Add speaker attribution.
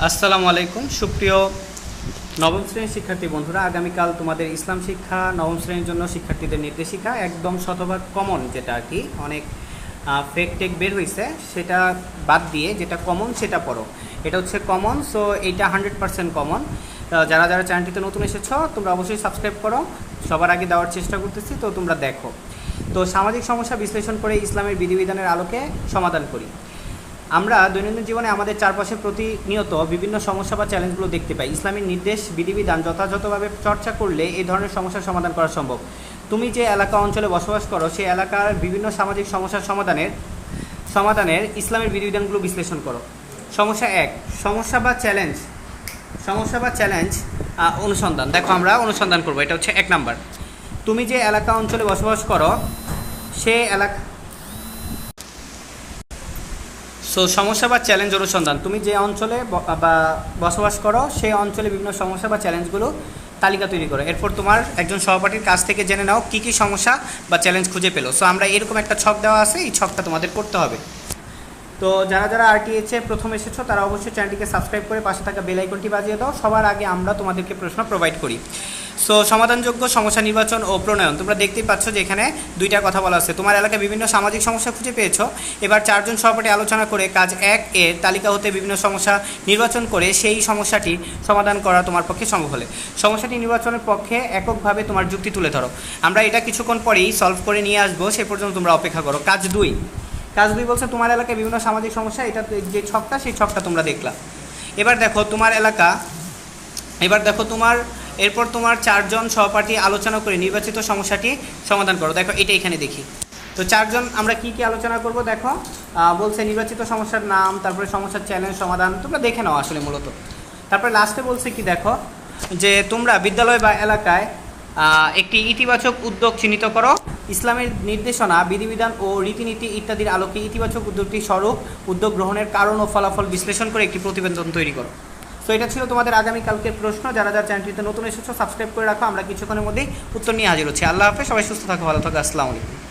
Speaker 1: আসসালামু আলাইকুম সুপ্রিয় নবম শ্রেণীর শিক্ষার্থী বন্ধুরা, আগামীকাল তোমাদের ইসলাম শিক্ষা নবম শ্রেণীর জন্য শিক্ষার্থীদের নির্দেশিকা একদম শতভাগ কমন, যেটা আর কি অনেক ফেক টেক বের হয়েছে সেটা বাদ দিয়ে যেটা কমন সেটা পড়ো। এটা হচ্ছে কমন, সো এইটা 100% কমন। যারা যারা চ্যানেলটিতে নতুন এসেছো তোমরা অবশ্যই সাবস্ক্রাইব করো, সবার আগে দেওয়ার চেষ্টা করতেছি, তো তোমরা দেখো। তো সামাজিক সমস্যা বিশ্লেষণ করে ইসলামের বিধিবিধানের আলোকে সমাধান করি। আমরা দৈনন্দিন জীবনে আমাদের চারপাশে প্রতিনিয়ত বিভিন্ন সমস্যা বা চ্যালেঞ্জগুলো দেখতে পাই। ইসলামের নির্দেশ বিধিবিধান যথাযথভাবে চর্চা করলে এই ধরনের সমস্যার সমাধান করা সম্ভব। তুমি যে এলাকা অঞ্চলে বসবাস করো সেই এলাকার বিভিন্ন সামাজিক সমস্যার সমাধানের ইসলামের বিধিবিধানগুলো বিশ্লেষণ করো। সমস্যা 1, সমস্যা বা চ্যালেঞ্জ অনুসন্ধান। দেখো আমরা অনুসন্ধান করবো, এটা হচ্ছে 1 নাম্বার। তুমি যে এলাকা অঞ্চলে বসবাস করো সে এলাকা সমস্যা বা চ্যালেঞ্জ অনুসন্ধান। তুমি যে অঞ্চলে বা বসবাস করো সেই অঞ্চলে বিভিন্ন সমস্যা বা চ্যালেঞ্জগুলো তালিকা তৈরি করো। এরপর তোমার একজন সহপাঠীর কাছ থেকে জেনে নাও কী কী সমস্যা বা চ্যালেঞ্জ খুঁজে পেলো। সো আমরা এরকম একটা ছক দেওয়া আছে, এই ছকটা তোমাদের করতে হবে। তো যারা যারা আরটিএইচে প্রথম এসেছো তারা অবশ্যই চ্যানেলটিকে সাবস্ক্রাইব করে পাশে থাকা বেল আইকনটি বাজিয়ে দাও। সবার আগে আমরা তোমাদেরকে প্রশ্ন প্রোভাইড করি। সো সমাধানযোগ্য সমস্যা নির্বাচন ও প্রণয়ন। তোমরা দেখতেই পাচ্ছ যে এখানে দুইটা কথা বলা আছে। তোমার এলাকায় বিভিন্ন সামাজিক সমস্যা খুঁজে পেয়েছো। এবার 4 জন সহপাঠী আলোচনা করে কাজ 1 এর তালিকা হতে বিভিন্ন সমস্যা নির্বাচন করে সেই সমস্যাটি সমাধান করা তোমার পক্ষে সম্ভব হলে সমস্যাটি নির্বাচনের পক্ষে এককভাবে তোমার যুক্তি তুলে ধরো। আমরা এটা কিছুক্ষণ পরেই সলভ করে নিয়ে আসবো, সে পর্যন্ত তোমরা অপেক্ষা করো। কাজ 2 বলছে তোমার এলাকায় বিভিন্ন সামাজিক সমস্যা, এটা যে ছকটা সেই ছকটা তোমরা দেখলা। এবার দেখো এরপর তোমার 4 জন সহপাঠী আলোচনা করে নির্বাচিত সমস্যাটি সমাধান করো। দেখো এটা এখানে দেখি। তো 4 জন আমরা কি কি আলোচনা করব দেখো। বলছে নির্বাচিত সমস্যার নাম, তারপরে সমস্যার চ্যালেঞ্জ সমাধান, তোমরা দেখে নাও আসলে মূলত। তারপরে লাস্টে বলছে কি দেখো, যে তোমরা বিদ্যালয় বা এলাকায় একটি ইতিবাচক উদ্যোগ চিহ্নিত করো। ইসলামের নির্দেশনা, বিধিবিধান ও রীতিনীতি ইত্যাদির আলোকে ইতিবাচক উদ্যোগ গ্রহণের কারণ ও ফলাফল বিশ্লেষণ করে একটি প্রতিবেদন তৈরি করো। তো এটা ছিল তোমাদের আগামীকালকের প্রশ্ন। যারা যারা চ্যানেলটিতে নতুন এসেছো সাবস্ক্রাইব করে রাখো, আমরা কিছুক্ষণের মধ্যেই উত্তর নিয়ে হাজির হচ্ছি। আল্লাহ হাফেজ, সবাই সুস্থ থাকো, ভালো থাকো, আসসালামু আলাইকুম।